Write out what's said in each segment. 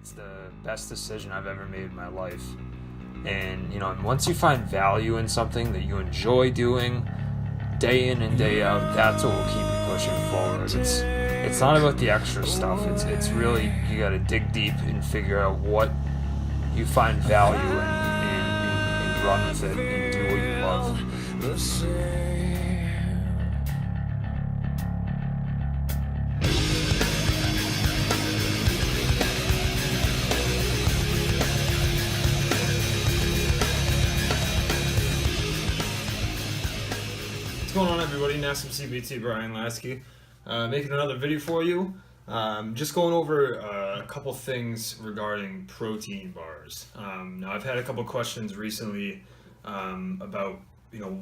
It's the best decision I've ever made in my life. And, once you find value in something that you enjoy doing day in and day out, that's what will keep you pushing forward. It's not about the extra stuff. It's really, you got to dig deep and figure out what you find value in and run with it and do what you love. What's going on, everybody? Nassim CBT Brian Lasky, making another video for you. Just going over a couple things regarding protein bars. Now, I've had a couple questions recently about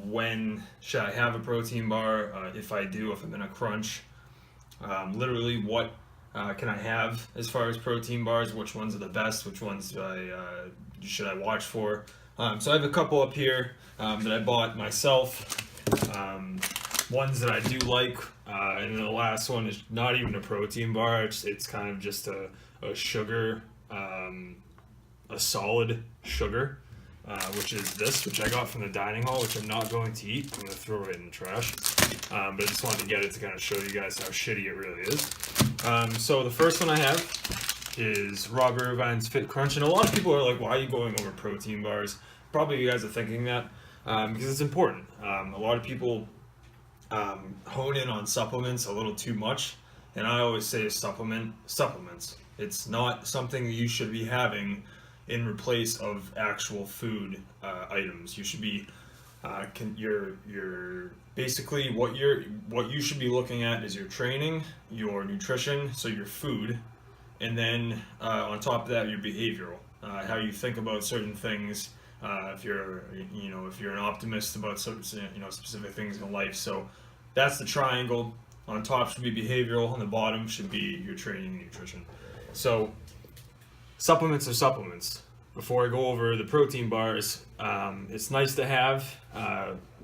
when should I have a protein bar, if I do, if I'm in a crunch. Literally, what can I have as far as protein bars? Which ones are the best? Which ones should I watch for? So I have a couple up here that I bought myself. Ones that I do like, and then the last one is not even a protein bar. It's kind of just a sugar, a solid sugar, which is this, which I got from the dining hall, which I'm not going to eat. I'm going to throw it in the trash. But I just wanted to get it to kind of show you guys how shitty it really is. So the first one I have is Robert Irvine's Fit Crunch, and a lot of people are like, why are you going over protein bars? Probably you guys are thinking that. Because it's important. A lot of people hone in on supplements a little too much, and I always say supplements. It's not something that you should be having in replace of actual food items. You should be basically what you should be looking at is your training, your nutrition, so your food, and then on top of that, your behavioral, how you think about certain things. If you're an optimist about specific things in life. So that's the triangle. On top should be behavioral, on the bottom should be your training and nutrition. So supplements are supplements. Before I go over the protein bars, it's nice to have,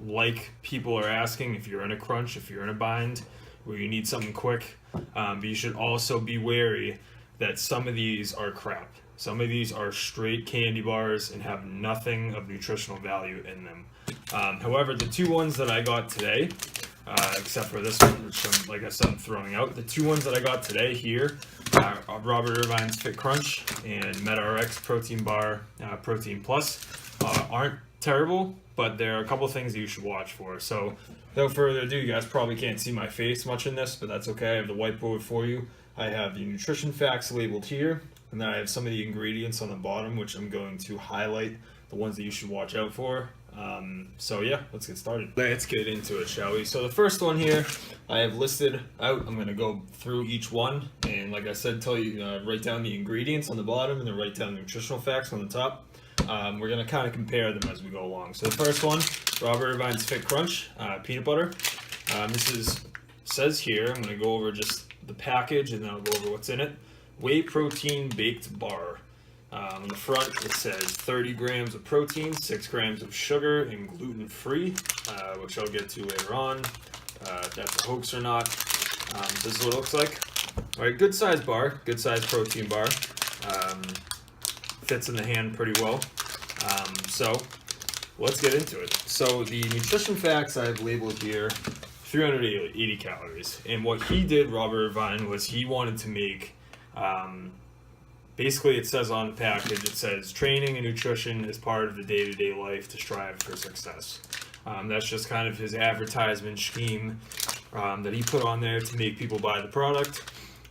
like people are asking, if you're in a crunch, if you're in a bind, where you need something quick, but you should also be wary that some of these are crap. Some of these are straight candy bars and have nothing of nutritional value in them. However, the two ones that I got today, except for this one, which like I said, I'm throwing out, the two ones that I got today here are Robert Irvine's Fit Crunch and MetaRx Protein Bar Protein Plus. Aren't terrible, but there are a couple things that you should watch for. So without further ado, you guys probably can't see my face much in this, but that's okay. I have the whiteboard for you. I have the nutrition facts labeled here. And then I have some of the ingredients on the bottom, which I'm going to highlight the ones that you should watch out for. So yeah, let's get started. Let's get into it, shall we? So the first one here, I have listed out. I'm going to go through each one. And like I said, tell you, write down the ingredients on the bottom and then write down the nutritional facts on the top. We're going to kind of compare them as we go along. So the first one, Robert Irvine's Fit Crunch, peanut butter. Says here, I'm going to go over just the package and then I'll go over what's in it. Whey protein baked bar. On the front it says 30 grams of protein, 6 grams of sugar, and gluten-free, which I'll get to later on, if that's a hoax or not. This is what it looks like. Alright, good size bar, good size protein bar. Fits in the hand pretty well. So let's get into it. So the nutrition facts I have labeled here, 380 calories. And what he did, Robert Irvine, was he wanted to make basically it says on the package, it says training and nutrition is part of the day-to-day life to strive for success. That's just kind of his advertisement scheme that he put on there to make people buy the product.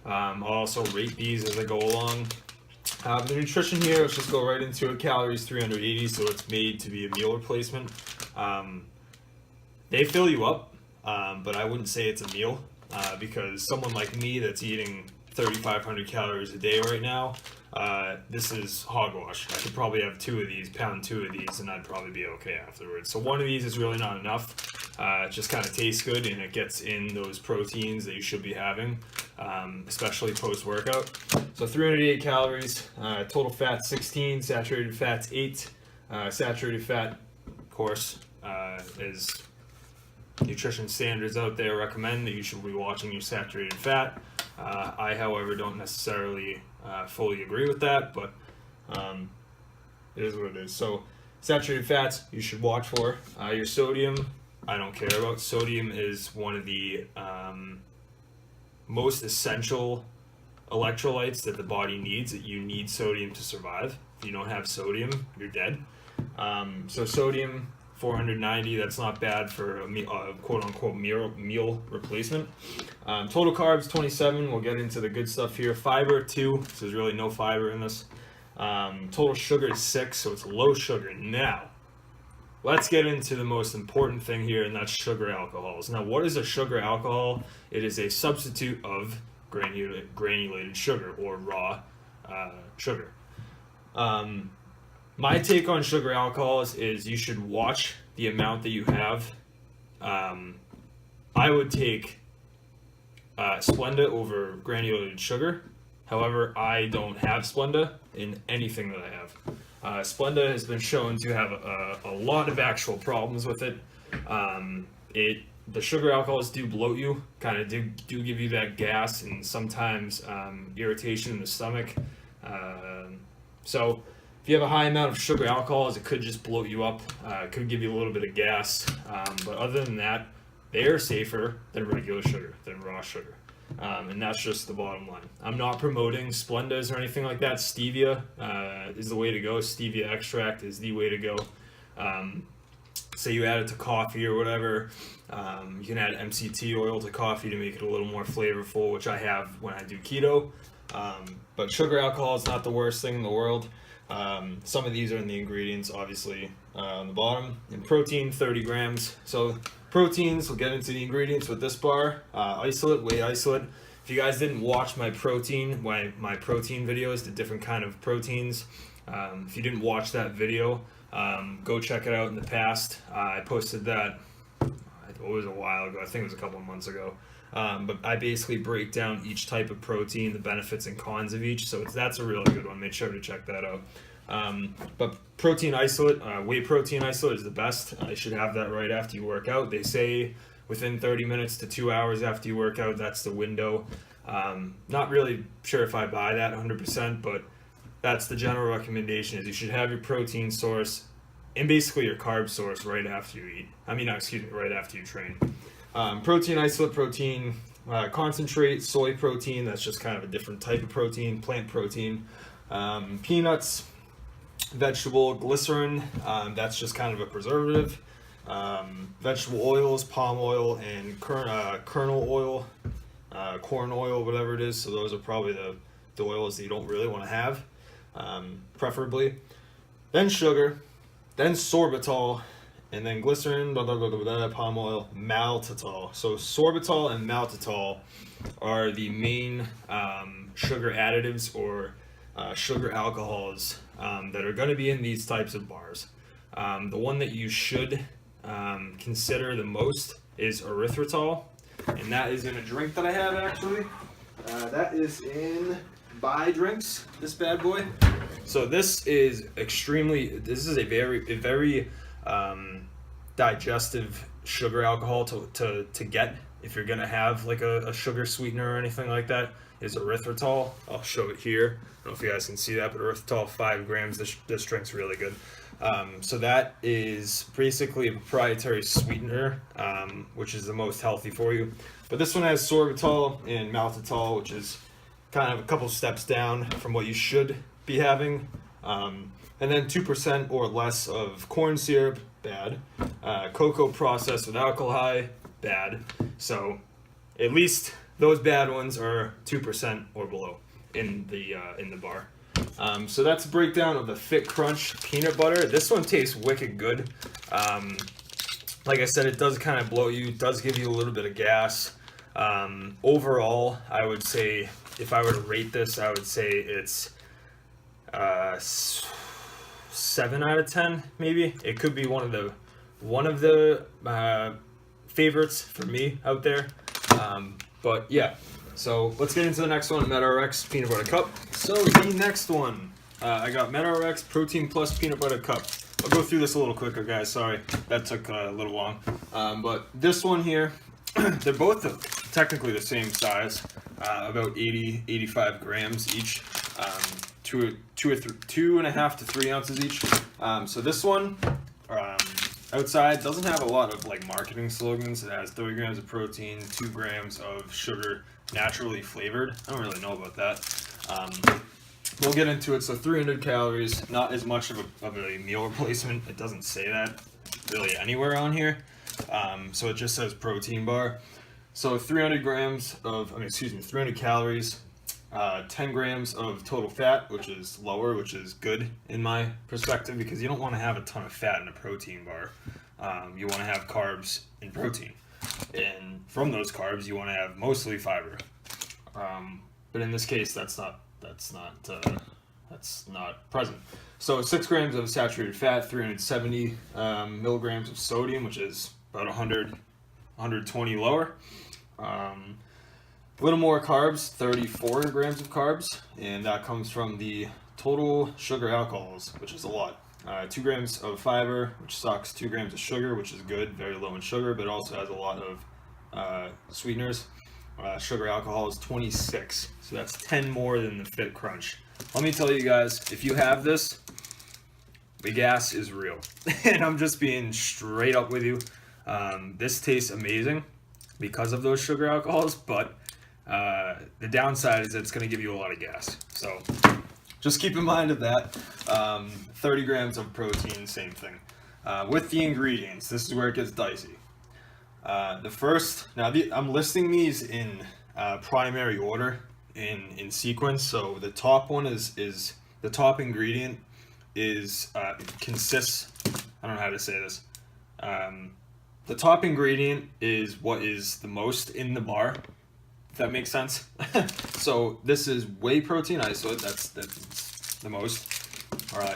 I'll also rate these as I go along. The nutrition here, let's just go right into it. Calories 380, so it's made to be a meal replacement. They fill you up, but I wouldn't say it's a meal because someone like me that's eating 3,500 calories a day right now, this is hogwash. I could probably have pound two of these, and I'd probably be okay afterwards. So one of these is really not enough. It just kind of tastes good, and it gets in those proteins that you should be having, especially post-workout. So 308 calories, total fat 16, saturated fats 8. Saturated fat, of course, is nutrition standards out there recommend that you should be watching your saturated fat. I, however, don't necessarily fully agree with that, but it is what it is. So saturated fats you should watch for. Your sodium, I don't care about. Sodium is one of the most essential electrolytes that the body needs. That you need sodium to survive. If you don't have sodium, you're dead. So sodium 490, that's not bad for a quote-unquote meal replacement. Total carbs 27. We'll get into the good stuff here. Fiber 2, so there's really no fiber in this. Total sugar is 6, so it's low sugar. Now let's get into the most important thing here, and that's sugar alcohols. Now, what is a sugar alcohol? It is a substitute of granulated sugar, or raw sugar. My take on sugar alcohols is you should watch the amount that you have. I would take Splenda over granulated sugar. However, I don't have Splenda in anything that I have. Splenda has been shown to have a lot of actual problems with it. The sugar alcohols do bloat you, kind of do give you that gas and sometimes irritation in the stomach. So if you have a high amount of sugar alcohols, it could just bloat you up. It could give you a little bit of gas. But other than that, they are safer than regular sugar, than raw sugar. And that's just the bottom line. I'm not promoting Splendas or anything like that. Stevia is the way to go. Stevia extract is the way to go. Say you add it to coffee or whatever. You can add MCT oil to coffee to make it a little more flavorful, which I have when I do keto. But sugar alcohol is not the worst thing in the world. Some of these are in the ingredients, obviously, on the bottom. And protein, 30 grams. So proteins, we'll get into the ingredients with this bar. Isolate, whey isolate. If you guys didn't watch my protein videos, the different kind of proteins, if you didn't watch that video, go check it out in the past. I posted that, it was a while ago, I think it was a couple of months ago. But I basically break down each type of protein, the benefits and cons of each, so that's a really good one. Make sure to check that out. But protein isolate, whey protein isolate is the best. You should have that right after you work out. They say within 30 minutes to 2 hours after you work out, that's the window. Not really sure if I buy that 100%, but that's the general recommendation, is you should have your protein source and basically your carb source right after you eat. Right after you train. Protein isolate, protein concentrate, soy protein, that's just kind of a different type of protein, plant protein. Peanuts, vegetable glycerin, that's just kind of a preservative. Vegetable oils, palm oil, and kernel oil, corn oil, whatever it is. So those are probably the oils that you don't really want to have, preferably. Then sugar, then sorbitol, and then glycerin, palm oil, maltitol. So sorbitol and maltitol are the main sugar additives or sugar alcohols that are going to be in these types of bars. The one that you should consider the most is erythritol, and that is in a drink that I have actually. That is in Buy Drinks, this bad boy. So this is a very digestive sugar alcohol to get if you're gonna have like a sugar sweetener or anything like that, is erythritol. I'll show it here. I don't know if you guys can see that, but erythritol 5 grams. This drink's really good. So that is basically a proprietary sweetener, which is the most healthy for you. But this one has sorbitol and maltitol, which is kind of a couple steps down from what you should be having. And then 2% or less of corn syrup, bad. Cocoa processed with alcohol, bad. So at least those bad ones are 2% or below in the bar. So that's a breakdown of the Fit Crunch peanut butter. This one tastes wicked good. Like I said, it does kind of bloat you, it does give you a little bit of gas. Overall, I would say, if I were to rate this, I would say it's 7 out of 10, maybe. It could be one of the favorites for me out there. But yeah, so let's get into the next one, MedRx Peanut Butter Cup. So the next one, I got MedRx Protein Plus Peanut Butter Cup. I'll go through this a little quicker, guys. Sorry, that took a little long. But this one here, they're both technically the same size, about 85 grams each. 2 and a half to 3 ounces each. So this one, outside, doesn't have a lot of like marketing slogans. It has 30 grams of protein, 2 grams of sugar, naturally flavored. I don't really know about that. We'll get into it. So 300 calories, not as much of a meal replacement. It doesn't say that really anywhere on here. So it just says protein bar. So 300 calories, 10 grams of total fat, which is lower, which is good in my perspective, because you don't want to have a ton of fat in a protein bar. You want to have carbs and protein. And from those carbs, you want to have mostly fiber. But in this case, that's not present. So 6 grams of saturated fat, 370 milligrams of sodium, which is about 120 lower. A little more carbs, 34 grams of carbs, and that comes from the total sugar alcohols, which is a lot. 2 grams of fiber, which sucks. 2 grams of sugar, which is good, very low in sugar, but also has a lot of sweeteners. Sugar alcohol is 26, so that's 10 more than the Fit Crunch. Let me tell you guys, if you have this, the gas is real. And I'm just being straight up with you. This tastes amazing because of those sugar alcohols, but the downside is it's going to give you a lot of gas. So just keep in mind of that. 30 grams of protein, same thing. With the ingredients, this is where it gets dicey. I'm listing these in primary order in sequence. So the top one is the top ingredient consists, I don't know how to say this. The top ingredient is what is the most in the bar, if that makes sense. So this is whey protein isolate, that's the most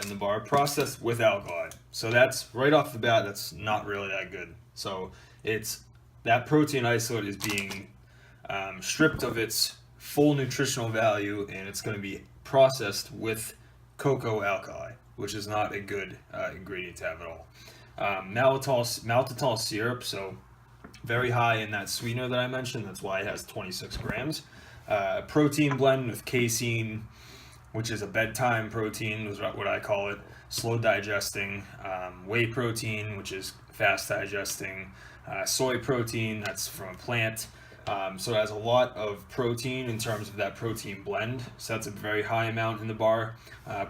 in the bar, processed with alkali. So that's right off the bat, that's not really that good. So that protein isolate is being stripped of its full nutritional value, and it's going to be processed with cocoa alkali, which is not a good ingredient to have at all. Maltitol syrup, so very high in that sweetener that I mentioned. That's why it has 26 grams. Protein blend with casein, which is a bedtime protein, is what I call it. Slow digesting. Whey protein, which is fast digesting. Soy protein, that's from a plant. So it has a lot of protein in terms of that protein blend. So that's a very high amount in the bar.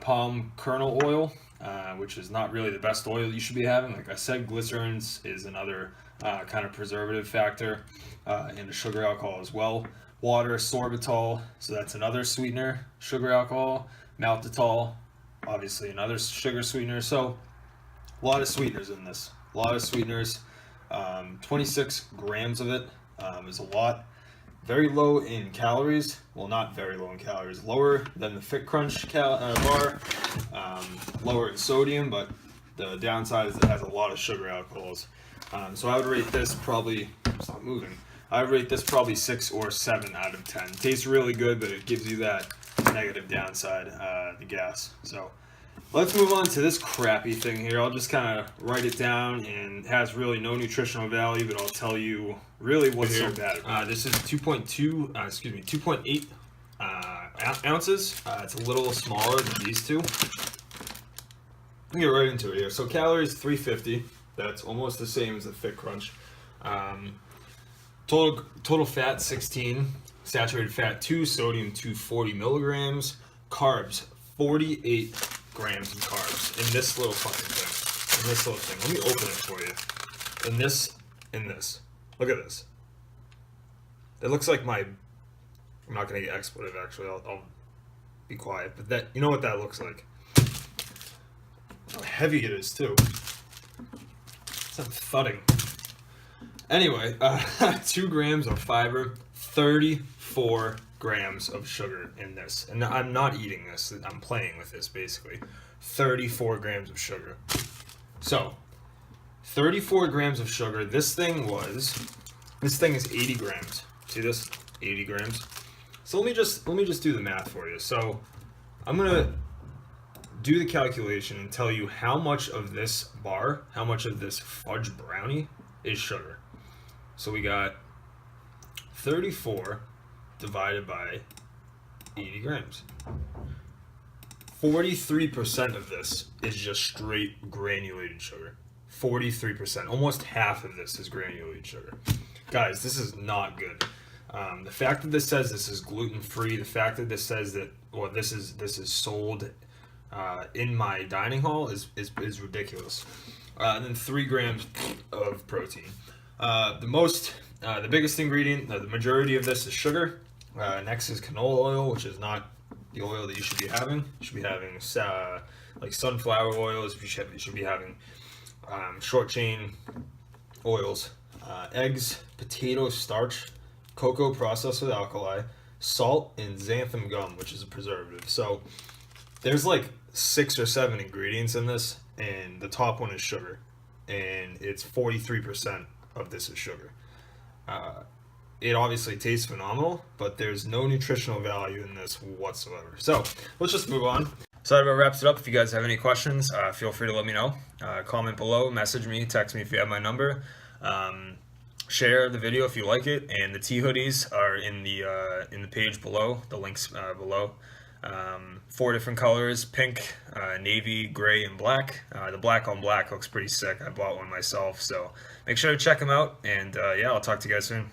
Palm kernel oil, which is not really the best oil you should be having. Like I said, glycerins is another kind of preservative factor, and the sugar alcohol as well. Water, sorbitol, so that's another sweetener, sugar alcohol. Maltitol, obviously another sugar sweetener. So a lot of sweeteners in this. A lot of sweeteners. 26 grams of it is a lot. Very low in calories. Well, not very low in calories. Lower than the Fit Crunch bar. Lower in sodium, but the downside is it has a lot of sugar alcohols. So I would rate this probably, stop moving. I would rate this probably 6 or 7 out of 10. It tastes really good, but it gives you that negative downside, the gas. So let's move on to this crappy thing here. I'll just kind of write it down, and it has really no nutritional value, but I'll tell you really what's so bad about it. This is 2.8 ounces. It's a little smaller than these two. Let me get right into it here. So calories 350. That's almost the same as the Fit Crunch. Total fat 16. Saturated fat 2. Sodium 240 milligrams. Carbs 48 grams of carbs in this little fucking thing. In this little thing. Let me open it for you. In this. Look at this. It looks like I'm not gonna get expletive actually. I'll be quiet. But that, you know what that looks like. How heavy it is too. It's like thudding. Anyway, 2 grams of fiber, 34 grams of sugar in this. And I'm not eating this, I'm playing with this basically. 34 grams of sugar. So, 34 grams of sugar. This thing is 80 grams. See this? 80 grams. So let me just do the math for you. So, I'm gonna do the calculation and tell you how much of this bar, how much of this fudge brownie is sugar. So we got 34 divided by 80 grams. 43% of this is just straight granulated sugar. 43%. Almost half of this is granulated sugar. Guys, this is not good. The fact that this says this is gluten-free, the fact that this says that, or this is sold in my dining hall is ridiculous. And then 3 grams of protein. The biggest ingredient, the majority of this is sugar. Next is canola oil, which is not the oil that you should be having. You should be having like sunflower oils. You should be having short chain oils, eggs, potato starch, cocoa processed with alkali, salt, and xanthan gum, which is a preservative. So there's like 6 or 7 ingredients in this, and the top one is sugar, and it's 43% of this is sugar. It obviously tastes phenomenal, but there's no nutritional value in this whatsoever. So let's just move on. So that about wraps it up. If you guys have any questions, feel free to let me know. Comment below, message me, text me if you have my number. Share the video if you like it, and the tea hoodies are in the page below. The links below. 4 different colors: pink, navy, gray, and black. The black on black looks pretty sick. I bought one myself, so make sure to check them out. And yeah, I'll talk to you guys soon.